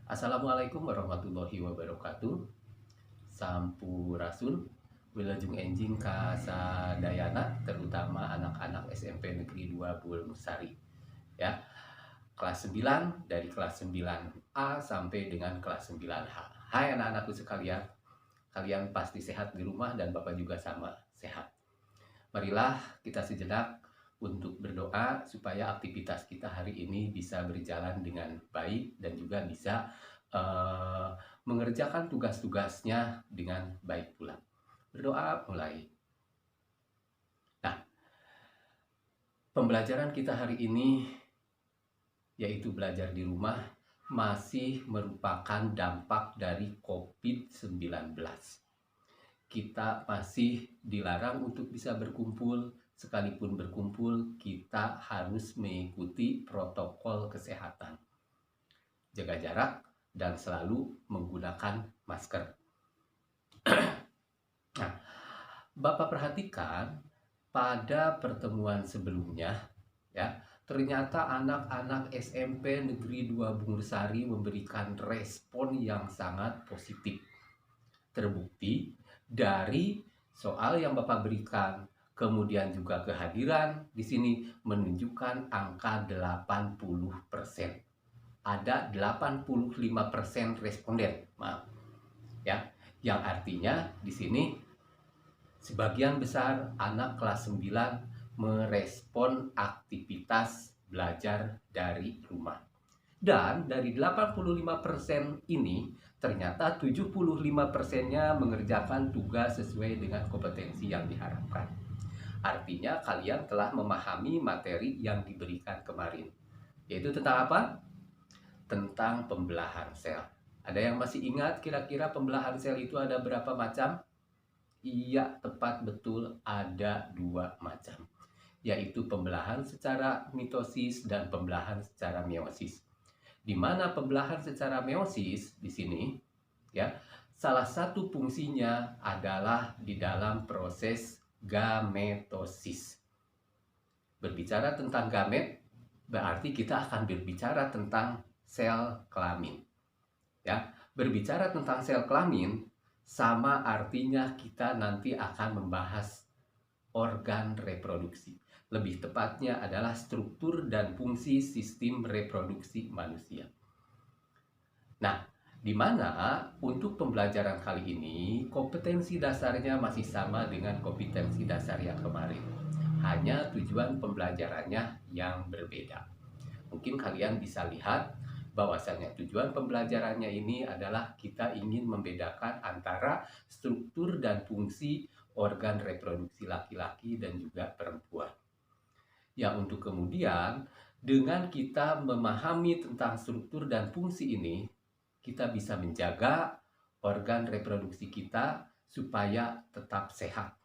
Assalamualaikum warahmatullahi wabarakatuh. Sampurasun, Wilujeng Enjing kasadayana, terutama anak-anak SMP Negeri 2 Bulungsari. Ya, kelas 9 dari kelas 9A sampai dengan kelas 9H. Hai anak-anakku sekalian, kalian pasti sehat di rumah dan Bapak juga sama sehat. Marilah kita sejenak untuk berdoa supaya aktivitas kita hari ini bisa berjalan dengan baik dan juga bisa mengerjakan tugas-tugasnya dengan baik pula. Berdoa mulai. Nah, pembelajaran kita hari ini yaitu belajar di rumah masih merupakan dampak dari COVID-19. Kita masih dilarang untuk bisa berkumpul. Sekalipun berkumpul, kita harus mengikuti protokol kesehatan. Jaga jarak dan selalu menggunakan masker. Nah, Bapak perhatikan pada pertemuan sebelumnya, ya, ternyata anak-anak SMP Negeri 2 Bulungsari memberikan respon yang sangat positif. Terbukti dari soal yang Bapak berikan, kemudian juga kehadiran di sini menunjukkan angka 80%. Ada 85% responden, maaf. Ya, yang artinya di sini sebagian besar anak kelas 9 merespon aktivitas belajar dari rumah. Dan dari 85% ini ternyata 75%-nya mengerjakan tugas sesuai dengan kompetensi yang diharapkan. Artinya kalian telah memahami materi yang diberikan kemarin. Yaitu tentang apa? Tentang pembelahan sel. Ada yang masih ingat kira-kira pembelahan sel itu ada berapa macam? Iya, tepat betul, ada 2 macam. Yaitu pembelahan secara mitosis dan pembelahan secara meiosis. Di mana pembelahan secara meiosis di sini, ya, salah satu fungsinya adalah di dalam proses gametosis. Berbicara tentang gamet, berarti kita akan berbicara tentang sel kelamin. Ya, berbicara tentang sel kelamin sama artinya kita nanti akan membahas organ reproduksi. Lebih tepatnya adalah struktur dan fungsi sistem reproduksi manusia. Nah, di mana untuk pembelajaran kali ini kompetensi dasarnya masih sama dengan kompetensi dasar yang kemarin. Hanya tujuan pembelajarannya yang berbeda. Mungkin kalian bisa lihat bahwasanya tujuan pembelajarannya ini adalah kita ingin membedakan antara struktur dan fungsi organ reproduksi laki-laki dan juga perempuan. Ya, untuk kemudian dengan kita memahami tentang struktur dan fungsi ini, kita bisa menjaga organ reproduksi kita supaya tetap sehat.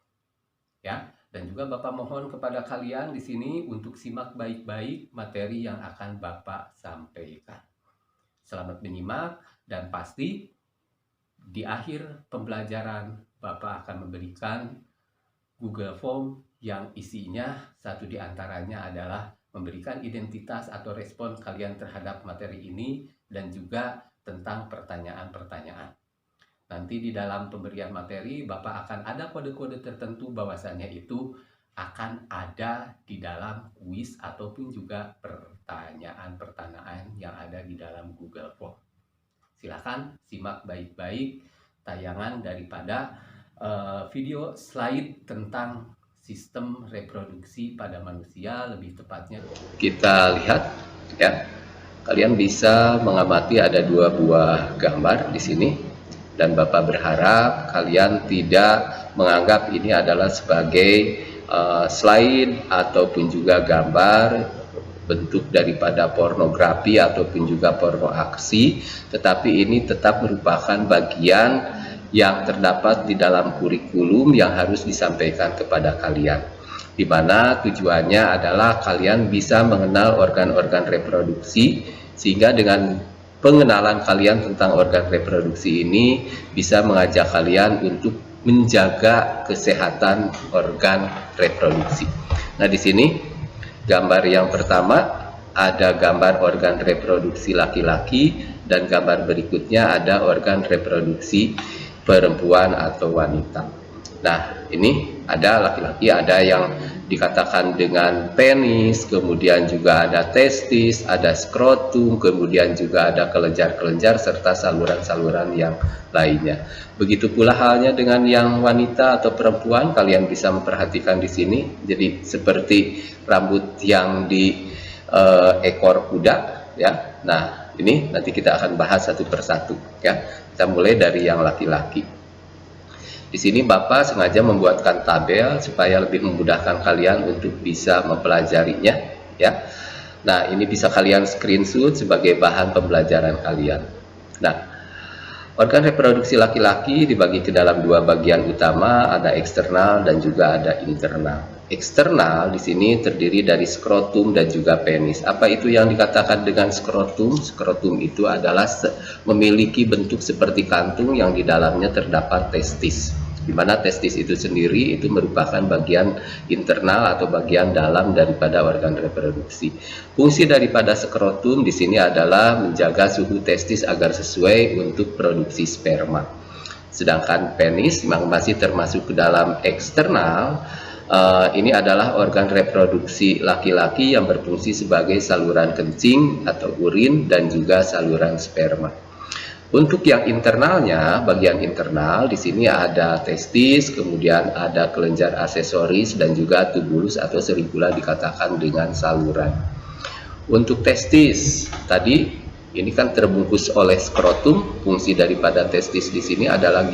Ya, dan juga Bapak mohon kepada kalian di sini untuk simak baik-baik materi yang akan Bapak sampaikan. Selamat menyimak dan pasti di akhir pembelajaran Bapak akan memberikan Google Form yang isinya satu di antaranya adalah memberikan identitas atau respon kalian terhadap materi ini dan juga tentang pertanyaan-pertanyaan. Nanti di dalam pemberian materi Bapak akan ada kode-kode tertentu bahwasannya itu akan ada di dalam kuis ataupun juga pertanyaan-pertanyaan yang ada di dalam Google Form. Silakan simak baik-baik tayangan daripada video slide tentang sistem reproduksi pada manusia, lebih tepatnya. Kita lihat ya, kalian bisa mengamati ada 2 buah gambar di sini. Dan Bapak berharap kalian tidak menganggap ini adalah sebagai slide ataupun juga gambar bentuk daripada pornografi ataupun juga porno aksi, tetapi ini tetap merupakan bagian yang terdapat di dalam kurikulum yang harus disampaikan kepada kalian, di mana tujuannya adalah kalian bisa mengenal organ-organ reproduksi, sehingga dengan pengenalan kalian tentang organ reproduksi ini bisa mengajak kalian untuk menjaga kesehatan organ reproduksi. Nah, di sini gambar yang pertama ada gambar organ reproduksi laki-laki Dan gambar berikutnya ada organ reproduksi perempuan atau wanita. Nah, ini ada laki-laki, ada yang dikatakan dengan penis, kemudian juga ada testis, ada skrotum, kemudian juga ada kelenjar-kelenjar serta saluran-saluran yang lainnya. Begitu pula halnya dengan yang wanita atau perempuan, kalian bisa memperhatikan di sini. Jadi seperti rambut yang di ekor kuda, ya. Nah, ini nanti kita akan bahas satu persatu, ya. Kita mulai dari yang laki-laki. Di sini Bapak sengaja membuatkan tabel supaya lebih memudahkan kalian untuk bisa mempelajarinya, ya. Nah, ini bisa kalian screenshot sebagai bahan pembelajaran kalian. Nah, organ reproduksi laki-laki dibagi ke dalam dua bagian utama, ada eksternal dan juga ada internal. Eksternal di sini terdiri dari skrotum dan juga penis. Apa itu yang dikatakan dengan skrotum? Skrotum itu adalah memiliki bentuk seperti kantung yang di dalamnya terdapat testis. Di mana testis itu sendiri itu merupakan bagian internal atau bagian dalam daripada organ reproduksi. Fungsi daripada skrotum di sini adalah menjaga suhu testis agar sesuai untuk produksi sperma. Sedangkan penis masih termasuk ke dalam eksternal. Ini adalah organ reproduksi laki-laki yang berfungsi sebagai saluran kencing atau urin dan juga saluran sperma. Untuk yang internalnya, bagian internal di sini ada testis, kemudian ada kelenjar aksesoris dan juga tubulus atau sering pula dikatakan dengan saluran. Untuk testis tadi ini kan terbungkus oleh skrotum. Fungsi daripada testis di sini adalah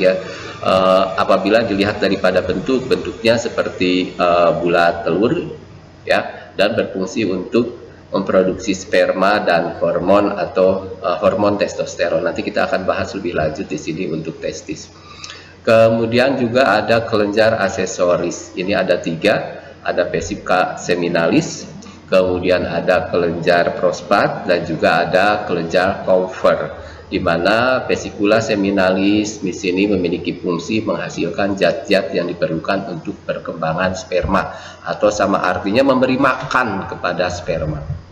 apabila dilihat daripada bentuknya seperti bulat telur, ya, dan berfungsi untuk memproduksi sperma dan hormon atau hormon testosteron. Nanti kita akan bahas lebih lanjut di sini untuk testis. Kemudian juga ada kelenjar aksesoris. Ini ada 3, ada vesicula seminalis, kemudian ada kelenjar prostat dan juga ada kelenjar Cowper, di mana vesicula seminalis di sini memiliki fungsi menghasilkan zat-zat yang diperlukan untuk perkembangan sperma atau sama artinya memberi makan kepada sperma.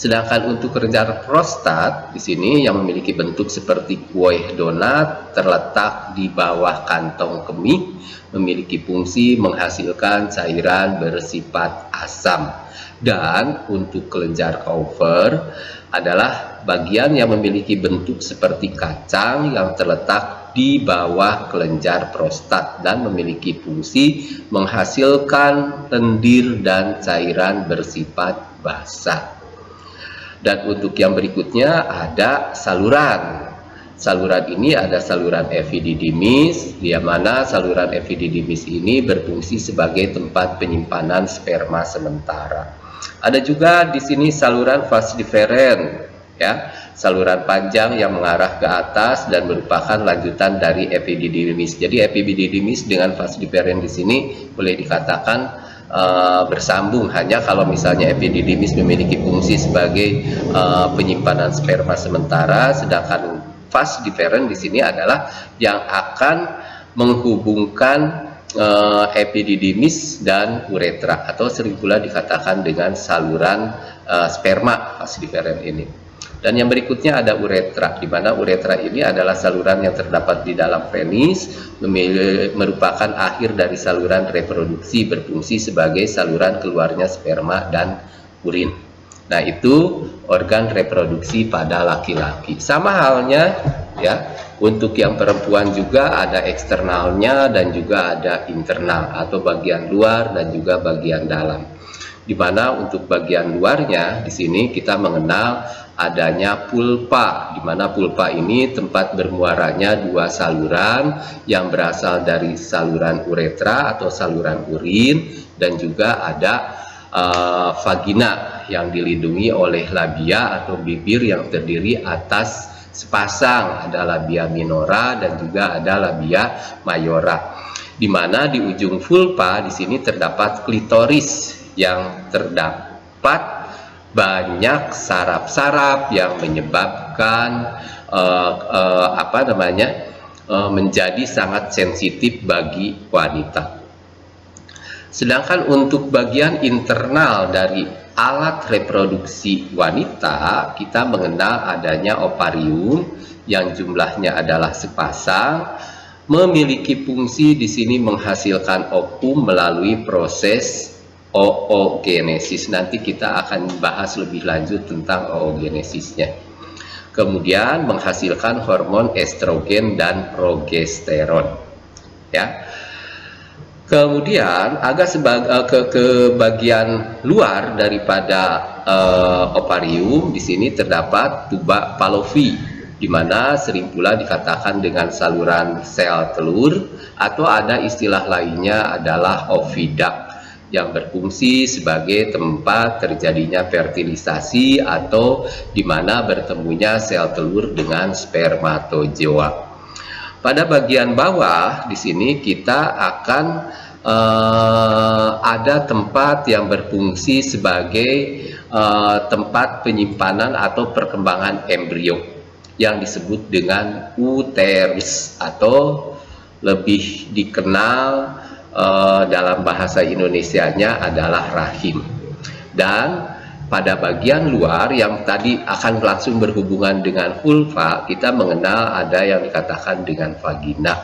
Sedangkan untuk kelenjar prostat di sini yang memiliki bentuk seperti kue donat terletak di bawah kantong kemih, memiliki fungsi menghasilkan cairan bersifat asam. Dan untuk kelenjar Cowper adalah bagian yang memiliki bentuk seperti kacang yang terletak di bawah kelenjar prostat dan memiliki fungsi menghasilkan lendir dan cairan bersifat basah. Dan untuk yang berikutnya ada saluran. Saluran ini ada saluran epididymis, di mana saluran epididymis ini berfungsi sebagai tempat penyimpanan sperma sementara. Ada juga di sini saluran vas deferens, ya, saluran panjang yang mengarah ke atas dan merupakan lanjutan dari epididymis. Jadi epididymis dengan vas deferens di sini boleh dikatakan bersambung, hanya kalau misalnya epididymis memiliki fungsi sebagai penyimpanan sperma sementara, sedangkan vas deferens di sini adalah yang akan menghubungkan epididymis dan uretra atau sering pula dikatakan dengan saluran sperma vas deferens ini. Dan yang berikutnya ada uretra, di mana uretra ini adalah saluran yang terdapat di dalam penis, merupakan akhir dari saluran reproduksi, berfungsi sebagai saluran keluarnya sperma dan urin. Nah, itu organ reproduksi pada laki-laki. Sama halnya, ya, untuk yang perempuan juga ada eksternalnya dan juga ada internal atau bagian luar dan juga bagian dalam. Di mana untuk bagian luarnya di sini kita mengenal adanya pulpa, di mana pulpa ini tempat bermuaranya dua saluran yang berasal dari saluran uretra atau saluran urin dan juga ada vagina yang dilindungi oleh labia atau bibir yang terdiri atas sepasang, ada labia minora dan juga ada labia mayora. Di mana di ujung vulva di sini terdapat klitoris yang terdapat banyak saraf-saraf yang menyebabkan menjadi sangat sensitif bagi wanita. Sedangkan untuk bagian internal dari alat reproduksi wanita, kita mengenal adanya ovarium yang jumlahnya adalah sepasang, memiliki fungsi di sini menghasilkan ovum melalui proses oogenesis. Nanti kita akan bahas lebih lanjut tentang oogenesisnya. Kemudian menghasilkan hormon estrogen dan progesteron. Ya. Kemudian agak ke bagian luar daripada ovarium, di sini terdapat tuba Fallopi, di mana sering pula dikatakan dengan saluran sel telur, atau ada istilah lainnya adalah oviduct, yang berfungsi sebagai tempat terjadinya fertilisasi atau di mana bertemunya sel telur dengan spermatozoa. Pada bagian bawah di sini kita akan ada tempat yang berfungsi sebagai tempat penyimpanan atau perkembangan embrio yang disebut dengan uterus, atau lebih dikenal dalam bahasa Indonesianya adalah rahim. Dan pada bagian luar yang tadi akan langsung berhubungan dengan vulva, kita mengenal ada yang dikatakan dengan vagina,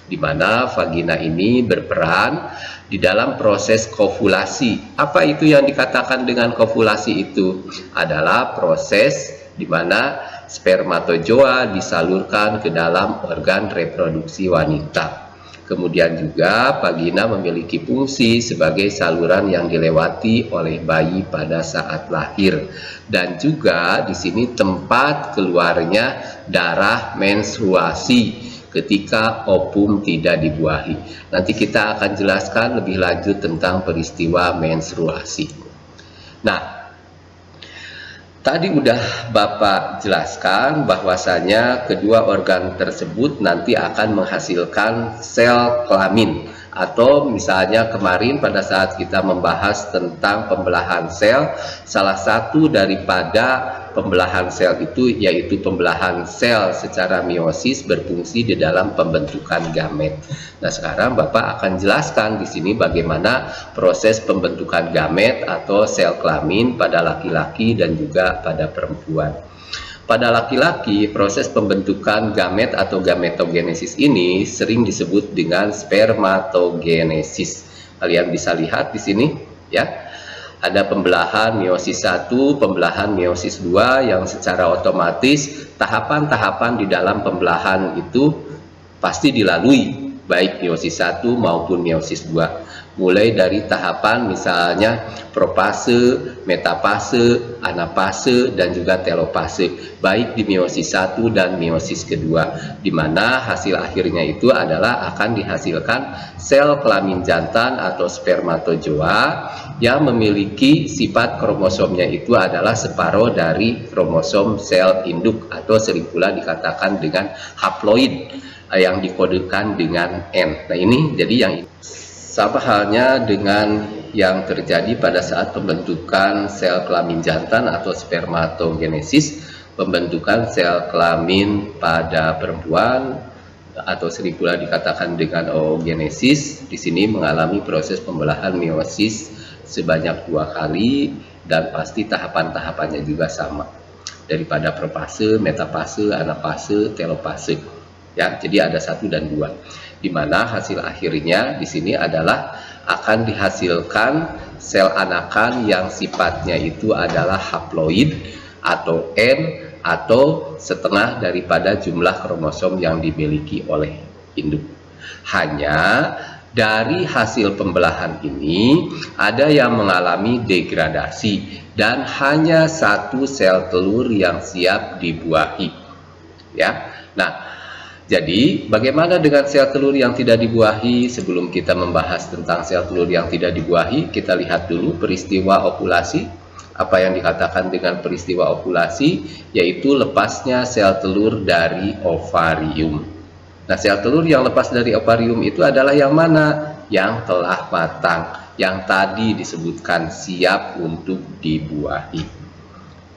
di mana vagina ini berperan di dalam proses kovulasi. Apa itu yang dikatakan dengan kovulasi? Itu adalah proses di mana spermatozoa disalurkan ke dalam organ reproduksi wanita. Kemudian juga vagina memiliki fungsi sebagai saluran yang dilewati oleh bayi pada saat lahir, dan juga di sini tempat keluarnya darah menstruasi ketika ovum tidak dibuahi. Nanti kita akan jelaskan lebih lanjut tentang peristiwa menstruasi. Nah, tadi udah Bapak jelaskan bahwasanya kedua organ tersebut nanti akan menghasilkan sel kelamin, atau misalnya kemarin pada saat kita membahas tentang pembelahan sel, salah satu daripada pembelahan sel itu yaitu pembelahan sel secara meiosis berfungsi di dalam pembentukan gamet. Nah, sekarang Bapak akan jelaskan di sini bagaimana proses pembentukan gamet atau sel kelamin pada laki-laki dan juga pada perempuan. Pada laki-laki, proses pembentukan gamet atau gametogenesis ini sering disebut dengan spermatogenesis. Kalian bisa lihat di sini, ya. Ada pembelahan meiosis 1, pembelahan meiosis 2 yang secara otomatis tahapan-tahapan di dalam pembelahan itu pasti dilalui, baik meiosis 1 maupun meiosis 2. Mulai dari tahapan misalnya profase, metafase, anafase, dan juga telofase, baik di meiosis 1 dan meiosis kedua, di mana hasil akhirnya itu adalah akan dihasilkan sel kelamin jantan atau spermatozoa yang memiliki sifat kromosomnya itu adalah separuh dari kromosom sel induk, atau sering pula dikatakan dengan haploid yang dikodekan dengan N. Nah, ini jadi yang sama halnya dengan yang terjadi pada saat pembentukan sel kelamin jantan atau spermatogenesis, pembentukan sel kelamin pada perempuan atau sering pula dikatakan dengan oogenesis. Di sini mengalami proses pembelahan meiosis sebanyak 2 kali, dan pasti tahapan-tahapannya juga sama, daripada profase, metafase, anafase, telofase. Ya, jadi ada 1 dan 2, di mana hasil akhirnya di sini adalah akan dihasilkan sel anakan yang sifatnya itu adalah haploid atau N, atau setengah daripada jumlah kromosom yang dimiliki oleh induk. Hanya dari hasil pembelahan ini ada yang mengalami degradasi dan hanya 1 sel telur yang siap dibuahi. Ya. Nah, jadi bagaimana dengan sel telur yang tidak dibuahi? Sebelum kita membahas tentang sel telur yang tidak dibuahi, kita lihat dulu peristiwa ovulasi. Apa yang dikatakan dengan peristiwa ovulasi? Yaitu lepasnya sel telur dari ovarium. Nah, sel telur yang lepas dari ovarium itu adalah yang mana? Yang telah matang, yang tadi disebutkan siap untuk dibuahi.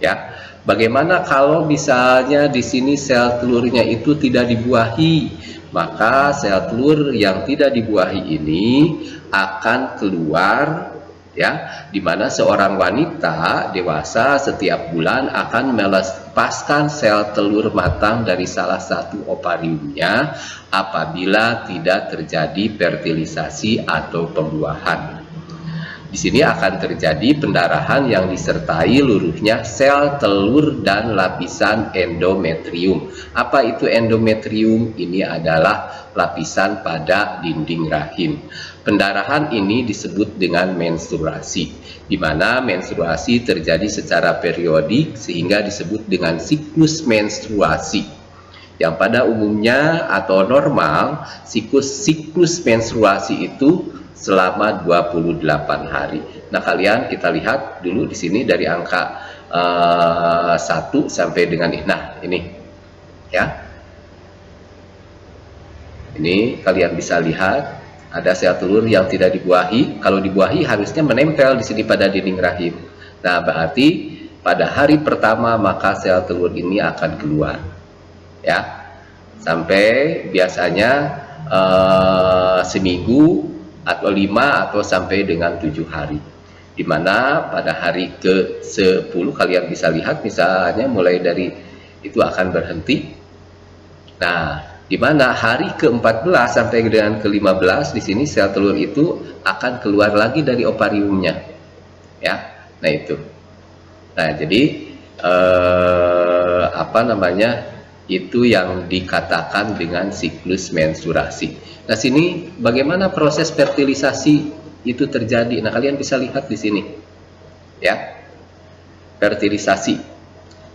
Ya. Bagaimana kalau misalnya di sini sel telurnya itu tidak dibuahi? Maka sel telur yang tidak dibuahi ini akan keluar, ya, di mana seorang wanita dewasa setiap bulan akan melepaskan sel telur matang dari salah satu ovariumnya apabila tidak terjadi fertilisasi atau pembuahan. Di sini akan terjadi pendarahan yang disertai luruhnya sel telur dan lapisan endometrium. Apa itu endometrium? Ini adalah lapisan pada dinding rahim. Pendarahan ini disebut dengan menstruasi, di mana menstruasi terjadi secara periodik sehingga disebut dengan siklus menstruasi. Yang pada umumnya atau normal, siklus menstruasi itu selama 28 hari. Nah, kalian kita lihat dulu di sini dari angka 1 sampai dengan ini ya. Ini kalian bisa lihat ada sel telur yang tidak dibuahi. Kalau dibuahi harusnya menempel di sini pada dinding rahim. Nah, berarti pada hari pertama maka sel telur ini akan keluar. Ya. Sampai biasanya seminggu atau 5 atau sampai dengan 7 hari, dimana pada hari ke-10 kalian bisa lihat misalnya mulai dari itu akan berhenti. Nah, dimana hari ke-14 sampai dengan ke-15 di sini sel telur itu akan keluar lagi dari ovariumnya ya. Nah itu, nah jadi itu yang dikatakan dengan siklus menstruasi. Nah, sini bagaimana proses fertilisasi itu terjadi. Nah, kalian bisa lihat di sini. Ya. Fertilisasi.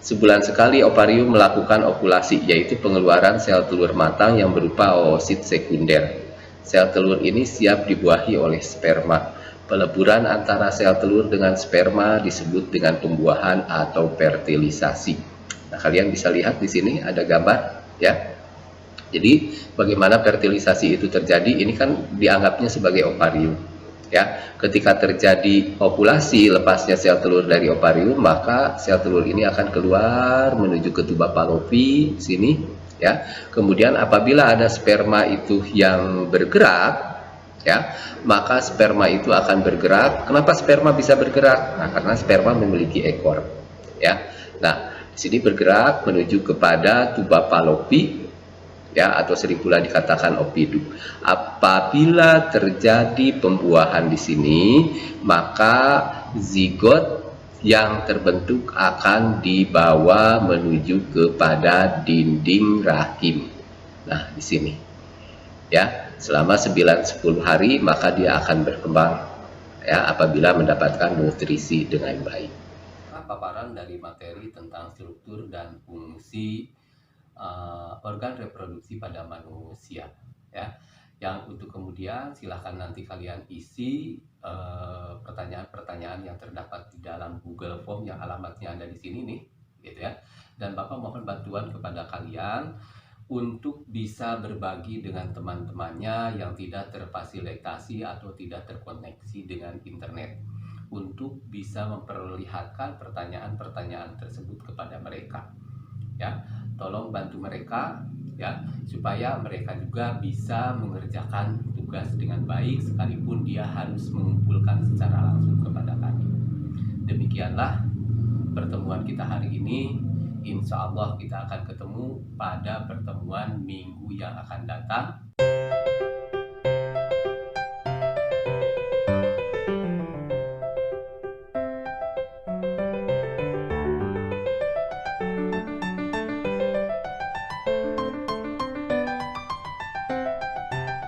Sebulan sekali ovarium melakukan ovulasi, yaitu pengeluaran sel telur matang yang berupa oosit sekunder. Sel telur ini siap dibuahi oleh sperma. Peleburan antara sel telur dengan sperma disebut dengan pembuahan atau fertilisasi. Nah, kalian bisa lihat di sini ada gambar ya. Jadi bagaimana fertilisasi itu terjadi? Ini kan dianggapnya sebagai ovarium ya. Ketika terjadi ovulasi, lepasnya sel telur dari ovarium, maka sel telur ini akan keluar menuju ke tuba Fallopi sini ya. Kemudian apabila ada sperma itu yang bergerak ya, maka sperma itu akan bergerak. Kenapa sperma bisa bergerak? Nah, karena sperma memiliki ekor ya. Nah, di sini bergerak menuju kepada tuba Fallopi ya, atau sering pula dikatakan ovidum. Apabila terjadi pembuahan di sini, maka zigot yang terbentuk akan dibawa menuju kepada dinding rahim. Nah, di sini ya, selama 9-10 hari maka dia akan berkembang ya apabila mendapatkan nutrisi dengan baik. Paparan dari materi tentang struktur dan fungsi organ reproduksi pada manusia ya, yang untuk kemudian silahkan nanti kalian isi pertanyaan-pertanyaan yang terdapat di dalam Google Form yang alamatnya ada di sini nih gitu ya. Dan Bapak mohon bantuan kepada kalian untuk bisa berbagi dengan teman-temannya yang tidak terfasilitasi atau tidak terkoneksi dengan internet, untuk bisa memperlihatkan pertanyaan-pertanyaan tersebut kepada mereka ya. Tolong bantu mereka ya, supaya mereka juga bisa mengerjakan tugas dengan baik sekalipun dia harus mengumpulkan secara langsung kepada kami. Demikianlah pertemuan kita hari ini. Insya Allah kita akan ketemu pada pertemuan minggu yang akan datang